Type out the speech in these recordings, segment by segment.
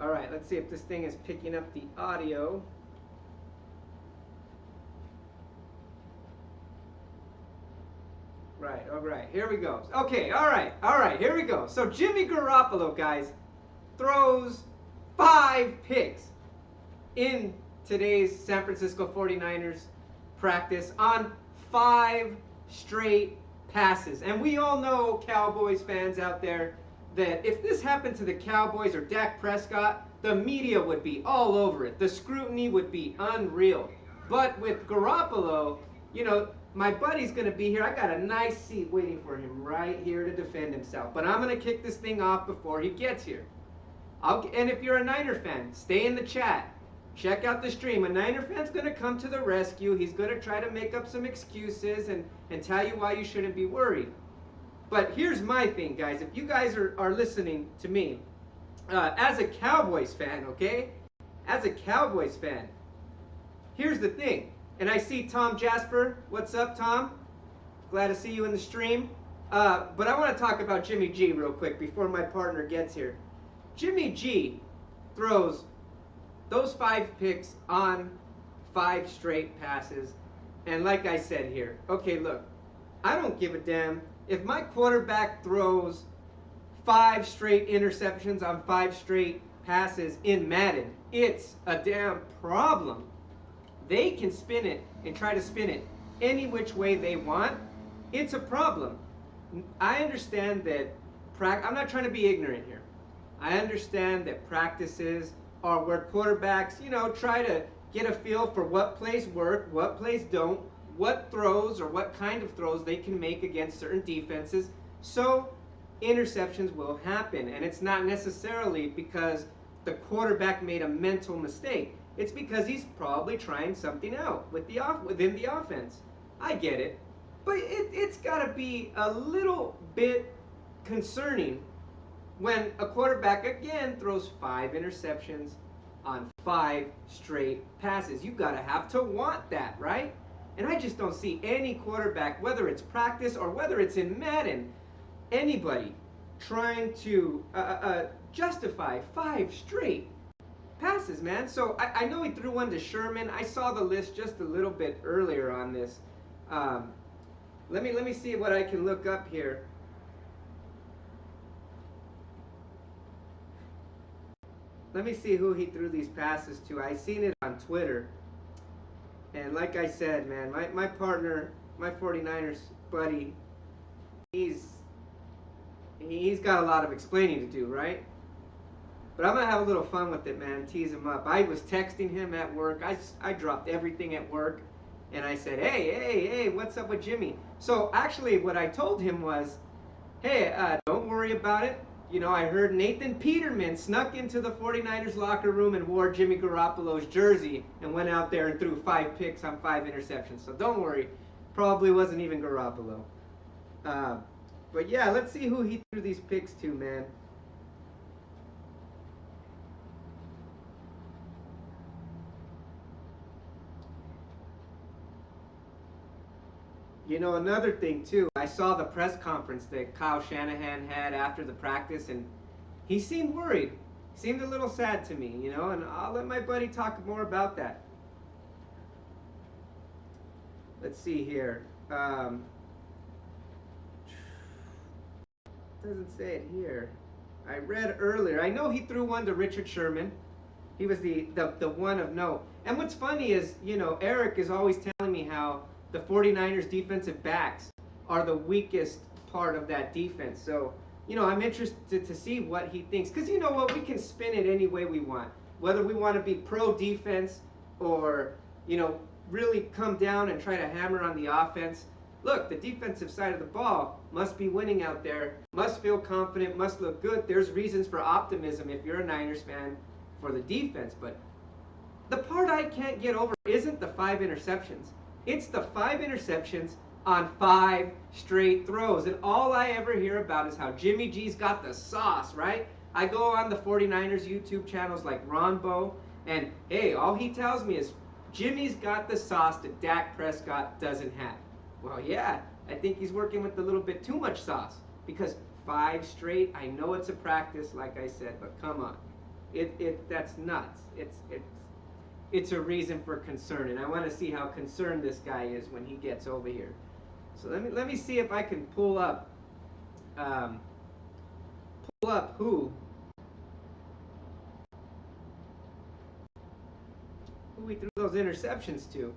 All right, let's see if this thing is picking up the audio. Right, all right, here we go. Okay, all right, here we go. So Jimmy Garoppolo, guys, throws 5 picks in today's San Francisco 49ers practice on 5 straight passes. And we all know, Cowboys fans out there, that if this happened to the Cowboys or Dak Prescott, the media would be all over it. The scrutiny would be unreal. But with Garoppolo, you know, my buddy's going to be here. I got a nice seat waiting for him right here to defend himself. But I'm going to kick this thing off before he gets here. And if you're a Niner fan, stay in the chat. Check out the stream. A Niner fan's going to come to the rescue. He's going to try to make up some excuses and tell you why you shouldn't be worried. But here's my thing, guys. If you guys are listening to me, as a Cowboys fan, okay? As a Cowboys fan, here's the thing. And I see Tom Jasper. What's up, Tom? Glad to see you in the stream. But I want to talk about Jimmy G real quick before my partner gets here. Jimmy G throws those 5 picks on 5 straight passes. And like I said here, okay, look, I don't give a damn if my quarterback throws 5 straight interceptions on 5 straight passes in Madden. It's a damn problem. They can spin it and try to spin it any which way they want. It's a problem. I understand that, I'm not trying to be ignorant here. I understand that practices are where quarterbacks, you know, try to get a feel for what plays work, what plays don't, what throws or what kind of throws they can make against certain defenses. So interceptions will happen, and it's not necessarily because the quarterback made a mental mistake. It's because he's probably trying something out within the offense. I get it. But it's got to be a little bit concerning when a quarterback, again, throws 5 interceptions on 5 straight passes. You got to have to want that, right? And I just don't see any quarterback, whether it's practice or whether it's in Madden, anybody trying to justify 5 straight passes, man. So I know he threw one to Sherman. I saw the list just a little bit earlier on this. Let me see what I can look up here. Let me see who he threw these passes to. I seen it on Twitter. And like I said, man, my partner, my 49ers buddy, he's got a lot of explaining to do, right? But I'm going to have a little fun with it, man, tease him up. I was texting him at work. I dropped everything at work, and I said, hey, what's up with Jimmy? So actually what I told him was, hey, don't worry about it. You know, I heard Nathan Peterman snuck into the 49ers locker room and wore Jimmy Garoppolo's jersey and went out there and threw 5 picks on 5 interceptions. So don't worry. Probably wasn't even Garoppolo. But yeah, let's see who he threw these picks to, man. You know, another thing, too, I saw the press conference that Kyle Shanahan had after the practice, and he seemed worried. He seemed a little sad to me, you know, and I'll let my buddy talk more about that. Let's see here. Doesn't say it here. I read earlier. I know he threw one to Richard Sherman. He was the one of note. And what's funny is, you know, Eric is always telling me how the 49ers defensive backs are the weakest part of that defense. So, you know, I'm interested to see what he thinks. Because you know what? We can spin it any way we want. Whether we want to be pro defense or, you know, really come down and try to hammer on the offense. Look, the defensive side of the ball must be winning out there, must feel confident, must look good. There's reasons for optimism if you're a Niners fan for the defense. But the part I can't get over isn't the 5 interceptions. It's the 5 interceptions on 5 straight throws. And all I ever hear about is how Jimmy G's got the sauce, right? I go on the 49ers YouTube channels like Ronbo, and hey, all he tells me is Jimmy's got the sauce that Dak Prescott doesn't have. Well, yeah, I think he's working with a little bit too much sauce. Because 5 straight, I know it's a practice, like I said, but come on. That's nuts. It's a reason for concern, and I want to see how concerned this guy is when he gets over here. So let me see if I can um, pull up who we threw those interceptions to.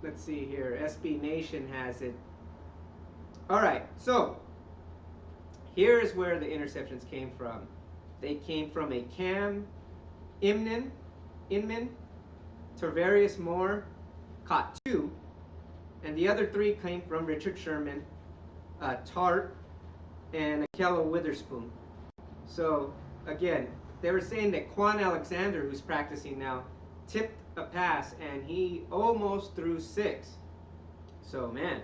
Let's see here. SB Nation has it. All right, so here's where the interceptions came from. They came from a Cam Inman, Tarvarius Moore caught 2, and the other 3 came from Richard Sherman, Tart, and Akello Witherspoon. So again, they were saying that Quan Alexander, who's practicing now, tipped a pass and he almost threw 6. So man,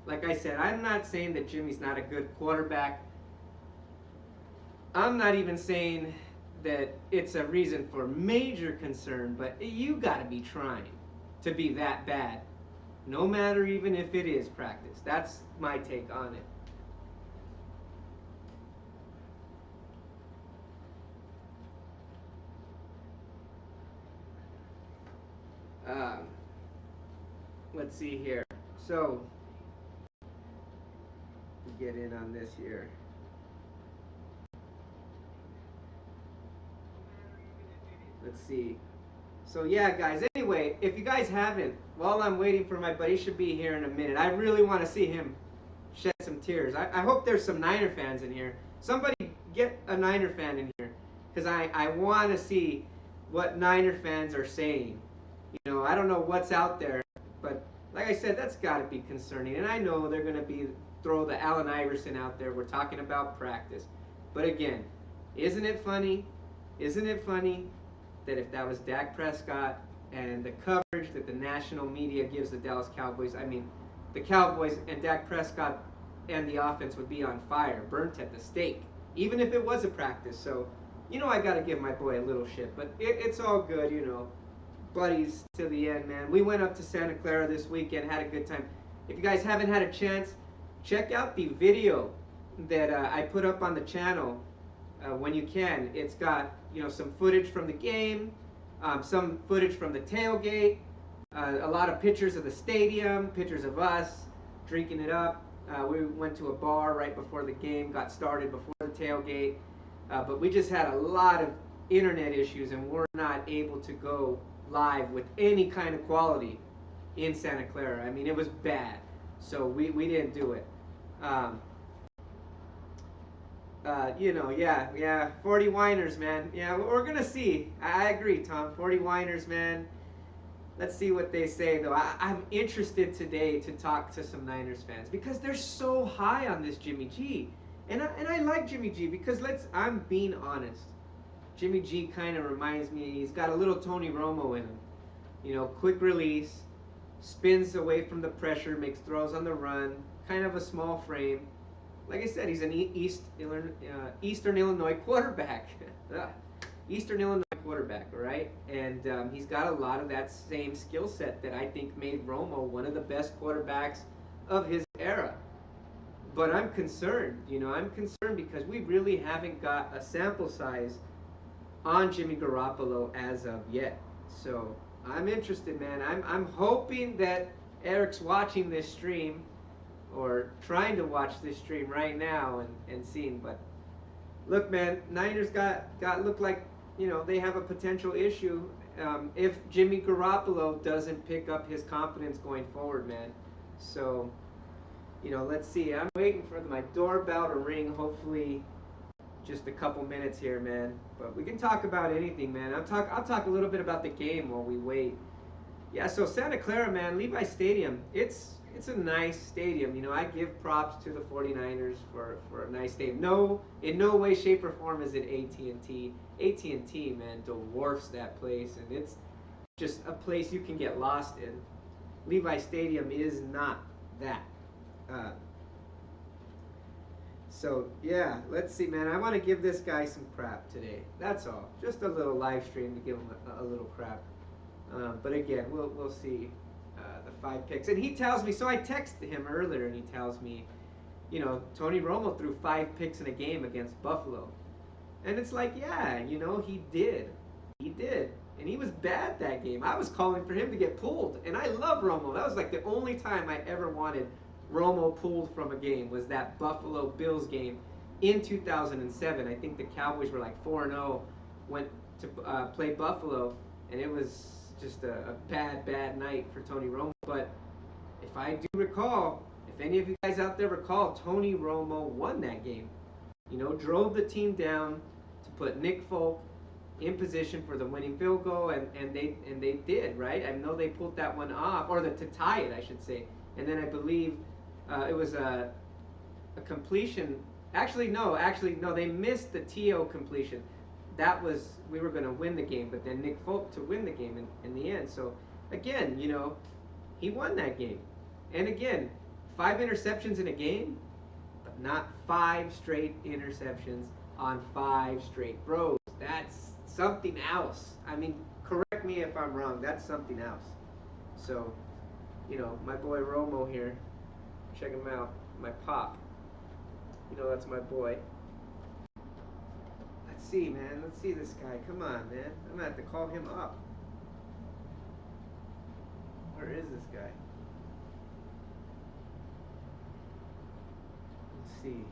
like I said, I'm not saying that Jimmy's not a good quarterback. I'm not even saying that it's a reason for major concern, but you got to be trying to be that bad, no matter even if it is practice. That's my take on it. Let's see here. So, get in on this here. Let's see. So yeah, guys, anyway, if you guys haven't, while I'm waiting for my buddy, should be here in a minute. I really want to see him shed some tears. I hope there's some Niner fans in here. Somebody get a Niner fan in here, because I want to see what Niner fans are saying. You know, I don't know what's out there, but like I said, that's got to be concerning. And I know they're going to throw the Allen Iverson out there. We're talking about practice. But again, isn't it funny? Isn't it funny that if that was Dak Prescott and the coverage that the national media gives the Dallas Cowboys, I mean, the Cowboys and Dak Prescott and the offense would be on fire, burnt at the stake, even if it was a practice. So, you know, I got to give my boy a little shit, but it's all good, you know. Buddies to the end, man. We went up to Santa Clara this weekend, had a good time. If you guys haven't had a chance, check out the video that I put up on the channel when you can. It's got, you know, some footage from the game, some footage from the tailgate, a lot of pictures of the stadium, pictures of us drinking it up. We went to a bar right before the game got started, before the tailgate, but we just had a lot of internet issues and we're not able to go live with any kind of quality in Santa Clara. I mean, it was bad, so we didn't do it. You know, yeah, 40 whiners, man. Yeah, we're gonna see. I agree, Tom. 40 whiners, man. Let's see what they say, though. I'm interested today to talk to some Niners fans because they're so high on this Jimmy G, and I like Jimmy G because I'm being honest. Jimmy G kind of reminds me, he's got a little Tony Romo in him. You know, quick release, spins away from the pressure, makes throws on the run, kind of a small frame. Like I said, he's an Eastern Illinois quarterback. Eastern Illinois quarterback, all right? And he's got a lot of that same skill set that I think made Romo one of the best quarterbacks of his era. But I'm concerned, I'm concerned because we really haven't got a sample size on Jimmy Garoppolo as of yet. So I'm interested, man. I'm hoping that Eric's watching this stream or trying to watch this stream right now and seeing. But look, man, Niners got look like, they have a potential issue if Jimmy Garoppolo doesn't pick up his confidence going forward, man. So, let's see. I'm waiting for my doorbell to ring. Hopefully just a couple minutes here, man. But we can talk about anything, man. I'll talk a little bit about the game while we wait. Yeah, so Santa Clara, man, Levi Stadium, it's a nice stadium. I give props to the 49ers for a nice stadium. In no way, shape, or form is it AT&T. AT&T, man, dwarfs that place, and it's just a place you can get lost in. Levi Stadium is not that. Uh, so yeah, let's see, man. I want to give this guy some crap today. That's all. Just a little live stream to give him a little crap. But again, we'll see the 5 picks. And he tells me. So I texted him earlier, and he tells me, Tony Romo threw 5 picks in a game against Buffalo. And it's like, yeah, he did. He did. And he was bad that game. I was calling for him to get pulled. And I love Romo. That was like the only time I ever wanted Romo pulled from a game was that Buffalo Bills game in 2007. I think the Cowboys were like 4-0, went to play Buffalo, and it was just a bad night for Tony Romo. But if I do recall, if any of you guys out there recall, Tony Romo won that game. Drove the team down to put Nick Folk in position for the winning field goal, and they did, right? I know they pulled that one off, or to tie it, I should say. And then I believe it was a completion. Actually, no, they missed the T.O. completion. We were going to win the game, but then Nick Folk to win the game in the end. So, again, he won that game. And again, 5 interceptions in a game, but not 5 straight interceptions on 5 straight throws. That's something else. I mean, correct me if I'm wrong. That's something else. So, my boy Romo here. Check him out. My pop. That's my boy. Let's see, man. Let's see this guy. Come on, man. I'm going to have to call him up. Where is this guy? Let's see.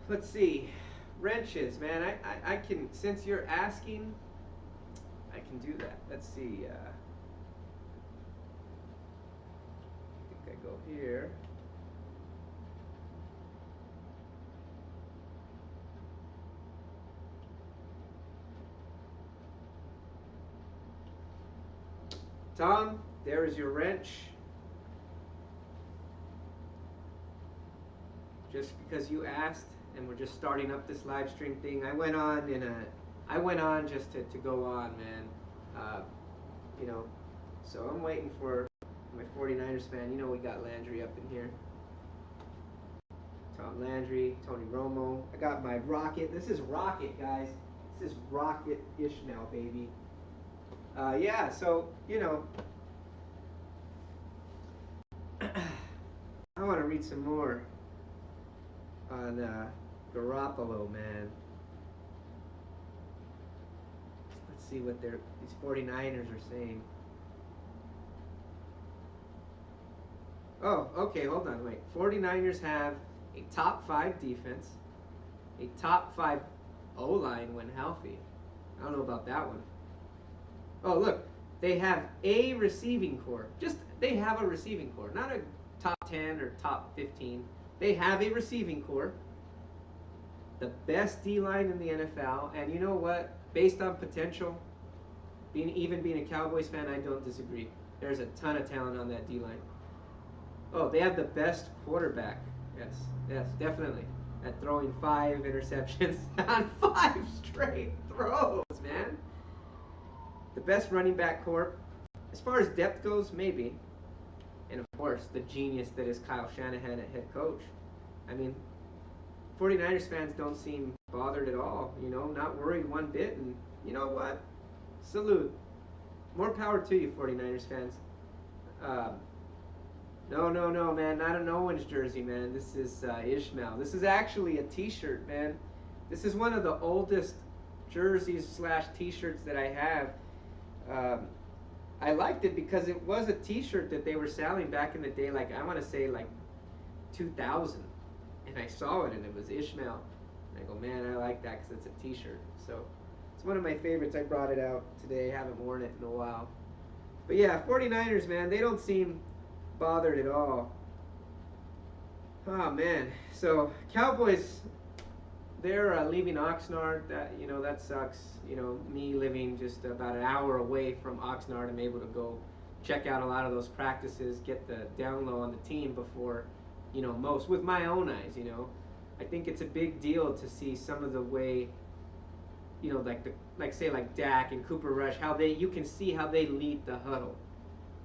Let's see. Wrenches, man. I can, since you're asking, I can do that. Let's see. I think I go here. Tom, there is your wrench. Just because you asked, and we're just starting up this live stream thing. I went on just to go on, man. So I'm waiting for my 49ers fan. We got Landry up in here. Tom Landry, Tony Romo. I got my Rocket. This is Rocket, guys. This is Rocket Ishmael, baby. Yeah, so, I want to read some more on Garoppolo, man. Let's see what these 49ers are saying. Oh, okay, hold on, wait. 49ers have a top 5 defense, a top 5 O-line when healthy. I don't know about that one. Oh, look, they have a receiving core. They have a receiving core, not a top 10 or top 15. They have a receiving core, the best D-line in the NFL, and you know what? Based on potential, even being a Cowboys fan, I don't disagree. There's a ton of talent on that D-line. Oh, they have the best quarterback. Yes, definitely. At throwing 5 interceptions on 5 straight throws, man. The best running back corps. As far as depth goes, maybe. And of course, the genius that is Kyle Shanahan at head coach. I mean, 49ers fans don't seem bothered at all, not worried one bit. And you know what? Salute. More power to you, 49ers fans. No, man. Not an Owens jersey, man. This is Ishmael. This is actually a t-shirt, man. This is one of the oldest jerseys / t-shirts that I have. I liked it because it was a t-shirt that they were selling back in the day, I want to say 2000. And I saw it, and it was Ishmael. And I go, man, I like that because it's a t-shirt. So it's one of my favorites. I brought it out today. Haven't worn it in a while. But yeah, 49ers, man, they don't seem bothered at all. Oh, man. So Cowboys, they're leaving Oxnard. That sucks. Me living just about an hour away from Oxnard, I'm able to go check out a lot of those practices, get the down low on the team before, most, with my own eyes, I think it's a big deal to see some of the way, like Dak and Cooper Rush, you can see how they lead the huddle.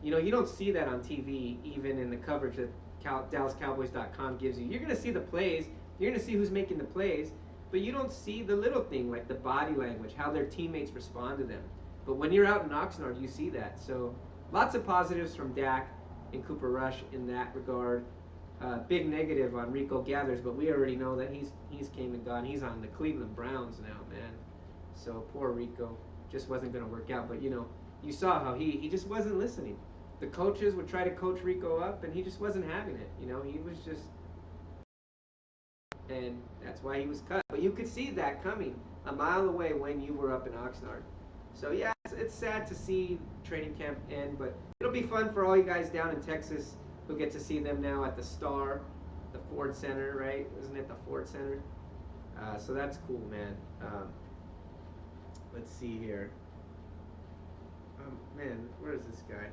You don't see that on TV, even in the coverage that DallasCowboys.com gives you. You're going to see the plays, you're going to see who's making the plays, but you don't see the little thing like the body language, how their teammates respond to them. But when you're out in Oxnard, you see that. So lots of positives from Dak and Cooper Rush in that regard. Big negative on Rico Gathers, but we already know that he's came and gone. He's on the Cleveland Browns now, man. So poor Rico, just wasn't going to work out. But you saw how he just wasn't listening. The coaches would try to coach Rico up, and he just wasn't having it. He was just, and that's why he was cut. But you could see that coming a mile away when you were up in Oxnard. So yeah, it's sad to see training camp end, but it'll be fun for all you guys down in Texas who get to see them now at the Star, the Ford Center, right? Isn't it the Ford Center? So that's cool, man. Let's see here. Man, where is this guy?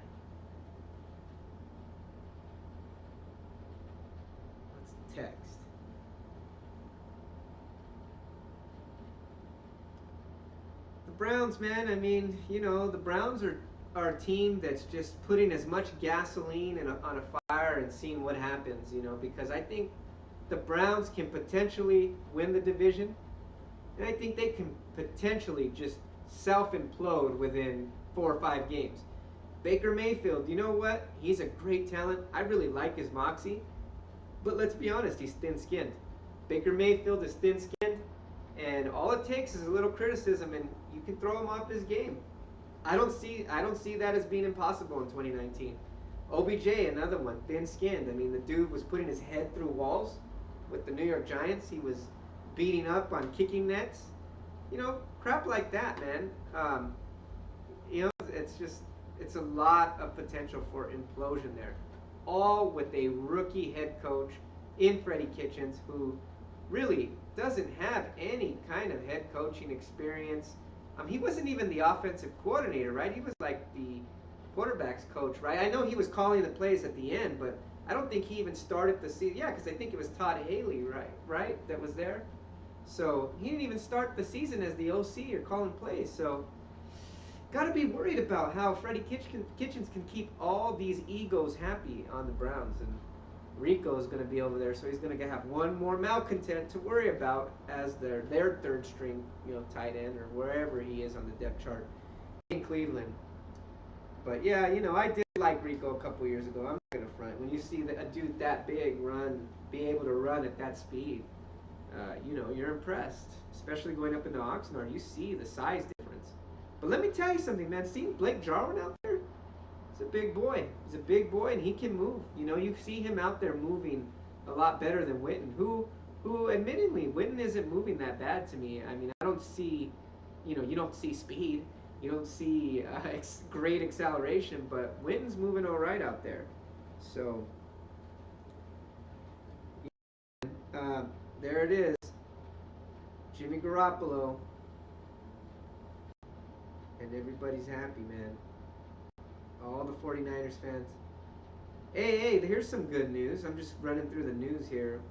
Let's text. The Browns, man. I mean, the Browns are a team that's just putting as much gasoline on a fire and seeing what happens, because I think the Browns can potentially win the division, and I think they can potentially just self-implode within 4 or 5 games. Baker Mayfield, you know what? He's a great talent. I really like his moxie, but let's be honest, he's thin-skinned. Baker Mayfield is thin-skinned, and all it takes is a little criticism, and you can throw him off his game. I don't see that as being impossible in 2019. OBJ, another one, thin-skinned. I mean, the dude was putting his head through walls with the New York Giants. He was beating up on kicking nets. Crap like that, man. It's a lot of potential for implosion there. All with a rookie head coach in Freddie Kitchens, who really doesn't have any kind of head coaching experience. He wasn't even the offensive coordinator, right? He was like the quarterback's coach, right? I know he was calling the plays at the end, but I don't think he even started the season. Yeah, because I think it was Todd Haley, right, that was there. So he didn't even start the season as the OC or calling plays. So got to be worried about how Freddie Kitchens can keep all these egos happy on the Browns. And Rico's going to be over there, so he's going to have one more malcontent to worry about as their third string, tight end or wherever he is on the depth chart in Cleveland. But yeah, I did like Rico a couple years ago. I'm not going to front. When you see a dude that big be able to run at that speed, you're impressed. Especially going up into Oxnard, you see the size difference. But let me tell you something, man. Seeing Blake Jarwin out there, he's a big boy. He's a big boy, and he can move. You see him out there moving a lot better than Witten, who admittedly, Witten isn't moving that bad to me. I mean, I don't see, you don't see speed. You don't see great acceleration, but Witten's moving all right out there. So, there it is. Jimmy Garoppolo. And everybody's happy, man. All the 49ers fans. Hey, here's some good news. I'm just running through the news here.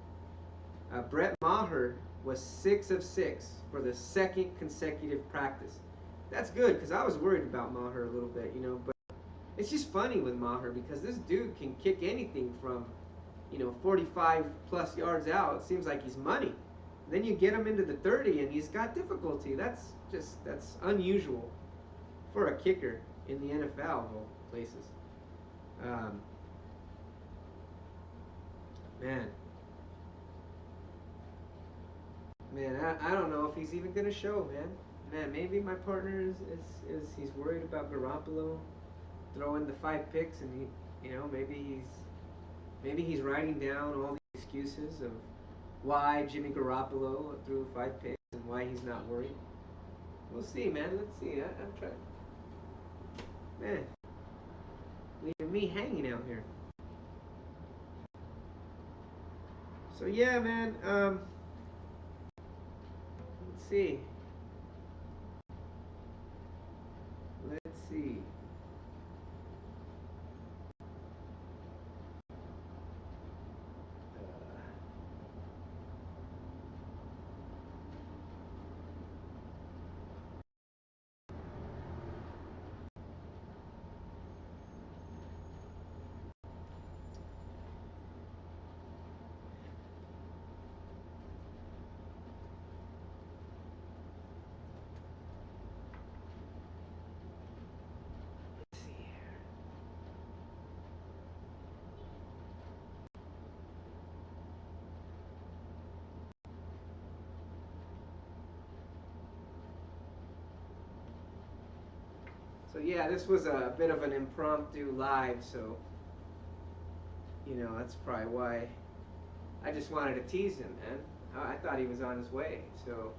Brett Maher was 6 of 6 for the second consecutive practice. That's good, because I was worried about Maher a little bit, but it's just funny with Maher because this dude can kick anything from, 45 plus yards out. It seems like he's money. Then you get him into the 30 and he's got difficulty. That's unusual for a kicker in the NFL of all places. Man, I don't know if he's even gonna show, man. Man, maybe my partner is he's worried about Garoppolo throwing the 5 picks, and maybe he's writing down all the excuses of why Jimmy Garoppolo threw 5 picks and why he's not worried. We'll see, man. Let's see. I'm trying. Man, leaving me hanging out here. So yeah, man. Let's see. So yeah, this was a bit of an impromptu live, so that's probably why I just wanted to tease him, man. I thought he was on his way, so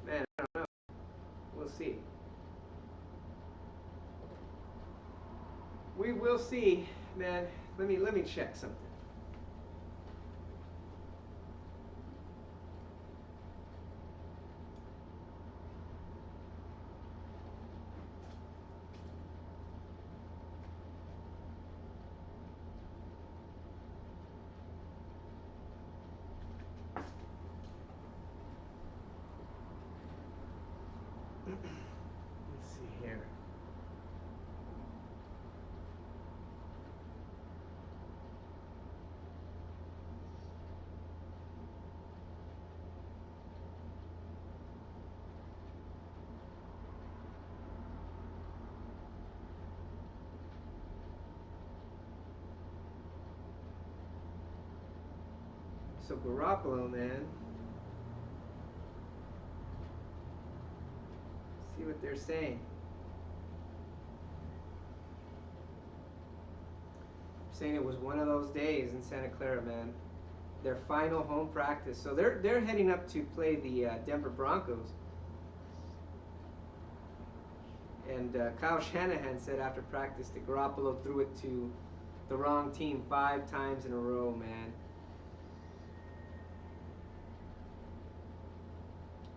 man, I don't know. We'll see. We will see, man. Let me check something. Let's see here. So Garoppolo, man. See what they're saying. Saying it was one of those days in Santa Clara, man. Their final home practice. So they're heading up to play the Denver Broncos. And Kyle Shanahan said after practice that Garoppolo threw it to the wrong team 5 times in a row, man.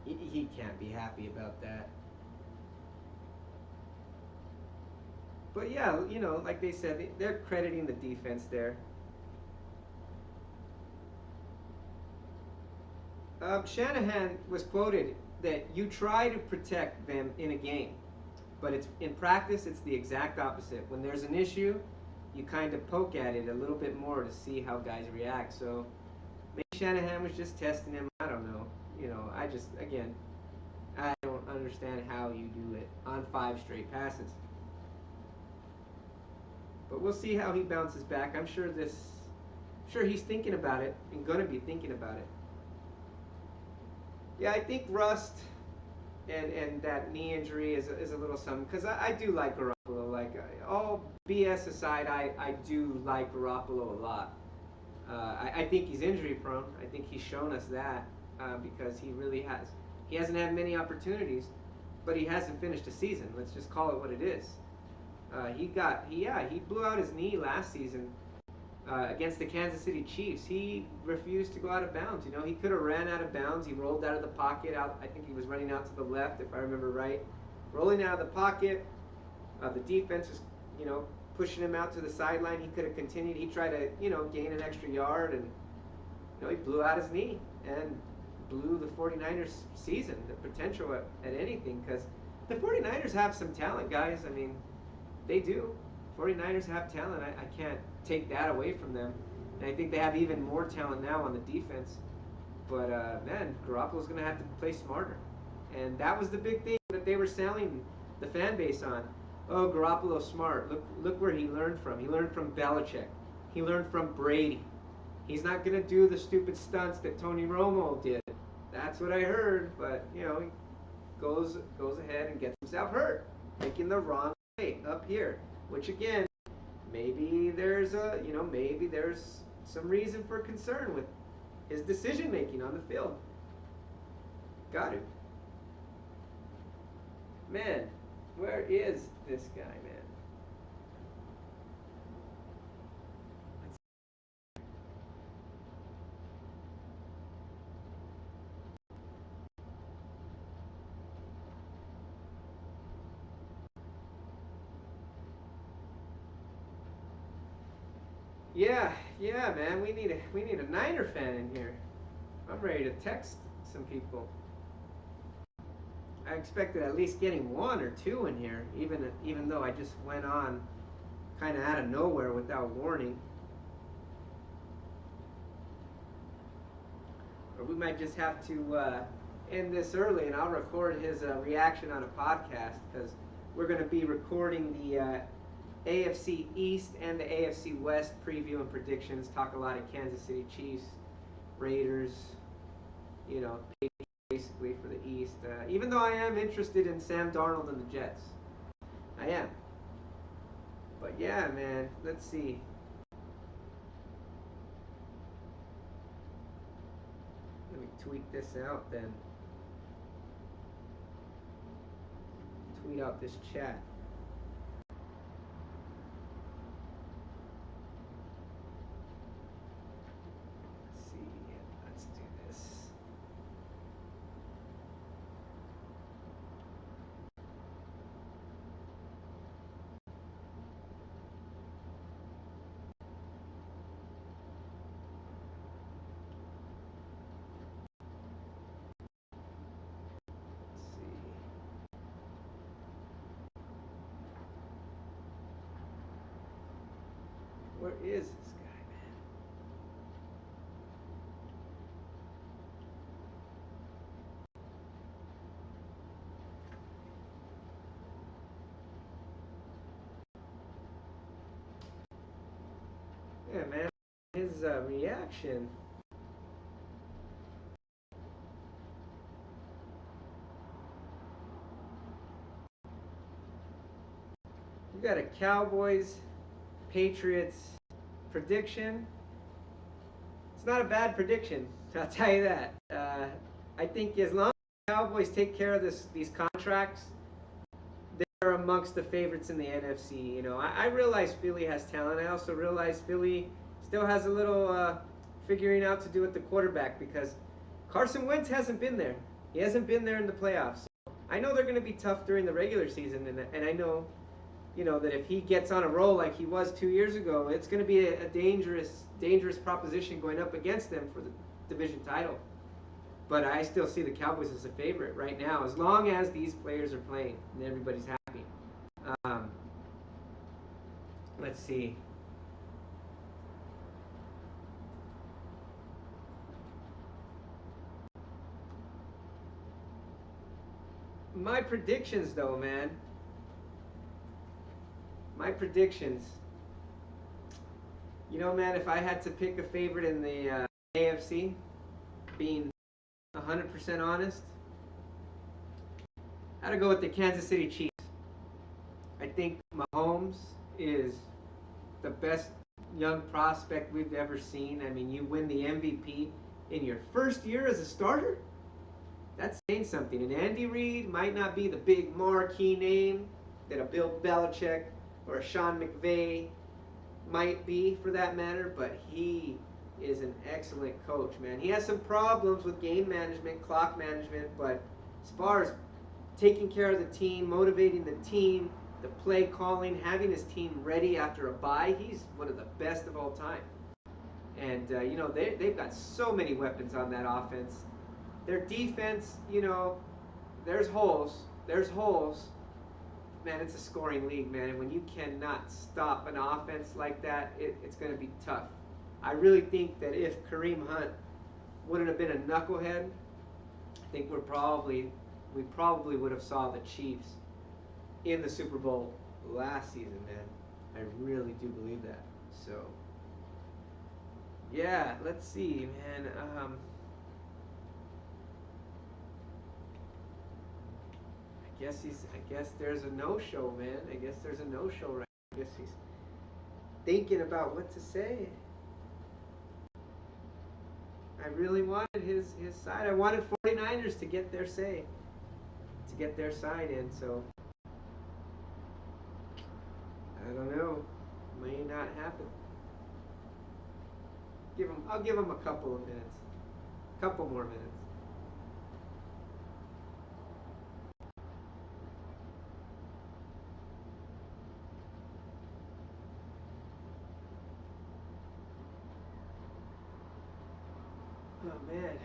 He can't be happy about that. But yeah, like they said, they're crediting the defense there. Shanahan was quoted that you try to protect them in a game, but it's in practice it's the exact opposite. When there's an issue, you kind of poke at it a little bit more to see how guys react. So maybe Shanahan was just testing him. I don't know. I don't understand how you do it on 5 straight passes. But we'll see how he bounces back. I'm sure he's thinking about it and gonna be thinking about it. Yeah, I think rust and that knee injury is a little something, because I do like Garoppolo. Like, all BS aside, I do like Garoppolo a lot. I think he's injury prone. I think he's shown us that because he hasn't had many opportunities, but he hasn't finished a season. Let's just call it what it is. He blew out his knee last season against the Kansas City Chiefs. He refused to go out of bounds. He could have ran out of bounds. He rolled out of the pocket. I think he was running out to the left, if I remember right. Rolling out of the pocket. The defense was, pushing him out to the sideline. He could have continued. He tried to, gain an extra yard, and, he blew out his knee and blew the 49ers season, the potential at anything, because the 49ers have some talent, guys. I mean, they do. 49ers have talent. I can't take that away from them. And I think they have even more talent now on the defense. But, man, Garoppolo's going to have to play smarter. And that was the big thing that they were selling the fan base on. Oh, Garoppolo's smart. Look where he learned from. He learned from Belichick. He learned from Brady. He's not going to do the stupid stunts that Tony Romo did. That's what I heard. But, he goes ahead and gets himself hurt, making the wrong play up here. Which, again, maybe there's some reason for concern with his decision making on the field. Got it. Man, where is this guy, man? Yeah, man. We need a Niner fan in here. I'm ready to text some people. I expected at least getting 1 or 2 in here, even though I just went on kind of out of nowhere without warning. Or we might just have to end this early, and I'll record his reaction on a podcast, because we're going to be recording the AFC East and the AFC West preview and predictions. Talk a lot of Kansas City Chiefs, Raiders, basically for the East. Even though I am interested in Sam Darnold and the Jets. I am. But yeah, man, let's see. Let me tweet this out then. Tweet out this chat. Let's see. Let's do this. Where is this guy, man? Yeah, man. His reaction. You got a Cowboys Patriots prediction. It's not a bad prediction, I'll tell you that. I think as long as the Cowboys take care of these contracts, they're amongst the favorites in the NFC. You know, I realize Philly has talent. I also realize Philly still has a little figuring out to do with the quarterback because Carson Wentz hasn't been there. He hasn't been there in the playoffs. So I know they're going to be tough during the regular season, and I know, you know, that if he gets on a roll like he was 2 years ago, it's going to be a dangerous proposition going up against them for the division title. But I still see the Cowboys as a favorite right now, as long as these players are playing and everybody's happy. Let's see. My predictions, though, man. My predictions. You know, man, if I had to pick a favorite in the AFC, being 100% honest, I gotta go with the Kansas City Chiefs. I think Mahomes is the best young prospect we've ever seen. I mean, you win the MVP in your first year as a starter? That's saying something. And Andy Reid might not be the big marquee name that a Bill Belichick or a Sean McVay might be, for that matter, but he is an excellent coach, man. He has some problems with game management, clock management, but as far as taking care of the team, motivating the team, the play calling, having his team ready after a bye, he's one of the best of all time. And, you know, they've got so many weapons on that offense. Their defense, you know, there's holes. There's holes. Man, it's a scoring league, man. And when you cannot stop an offense like that, it's going to be tough. I really think that if Kareem Hunt wouldn't have been a knucklehead, I think we probably would have saw the Chiefs in the Super Bowl last season, man. I really do believe that. So, yeah, let's see, man. I guess there's a no-show, man. I guess there's a no-show right now. I guess he's thinking about what to say. I really wanted his side. I wanted 49ers to get their say, to get their side in, so I don't know. May not happen. I'll give him a couple of minutes. A couple more minutes. Oh man.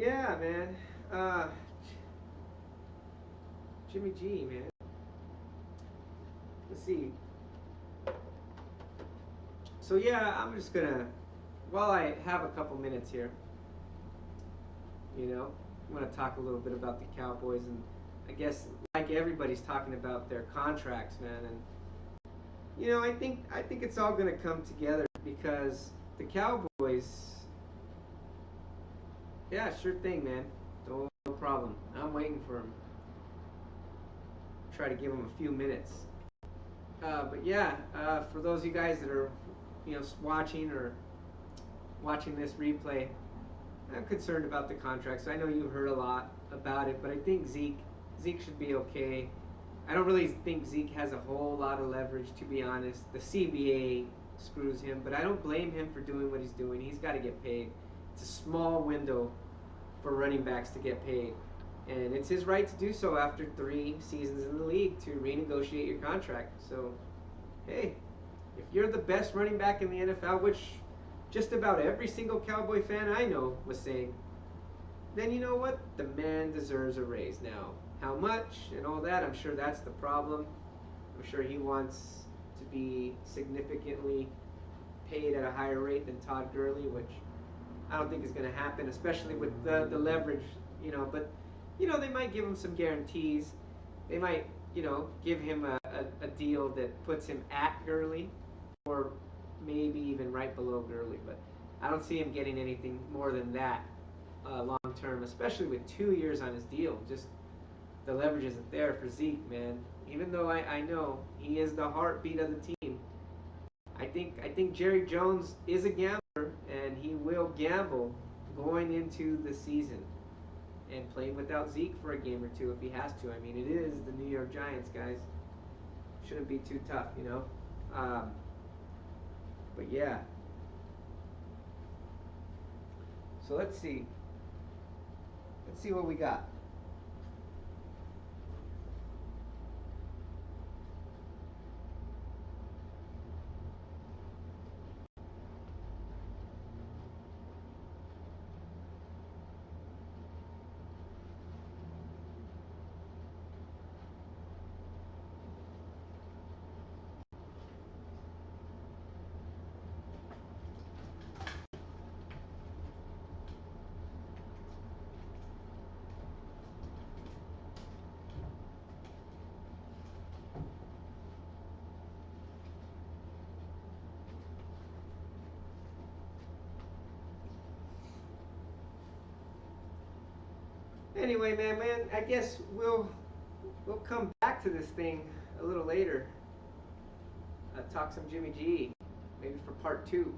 yeah, man. Jimmy G, man. Let's see. So yeah, I'm just gonna, while I have a couple minutes here, I'm gonna talk a little bit about the Cowboys, and I guess like everybody's talking about their contracts, man. And I think it's all gonna come together because the Cowboys, yeah, sure thing, man. No problem. I'm waiting for him. Try to give him a few minutes. But yeah, for those of you guys that are, watching this replay, I'm concerned about the contracts. I know you heard a lot about it, but I think Zeke should be okay. I don't really think Zeke has a whole lot of leverage, to be honest. The CBA screws him, but I don't blame him for doing what he's doing. He's got to get paid. It's a small window for running backs to get paid, and it's his right to do so after 3 seasons in the league to renegotiate your contract. So, hey, if you're the best running back in the NFL, which just about every single Cowboy fan I know was saying, then you know what? The man deserves a raise. Now, how much and all that, I'm sure that's the problem. I'm sure he wants to be significantly paid at a higher rate than Todd Gurley, which I don't think is going to happen, especially with the leverage, But, they might give him some guarantees. They might, give him a deal that puts him at Gurley or maybe even right below Gurley. But I don't see him getting anything more than that long term, especially with 2 years on his deal. Just the leverage isn't there for Zeke, man. Even though I know he is the heartbeat of the team, I think Jerry Jones is a gambler, and he will gamble going into the season and play without Zeke for a game or two if he has to. I mean, it is the New York Giants, guys. Shouldn't be too tough. But yeah. So let's see. Let's see what we got. Anyway, man, I guess we'll come back to this thing a little later. Talk some Jimmy G, maybe for part 2.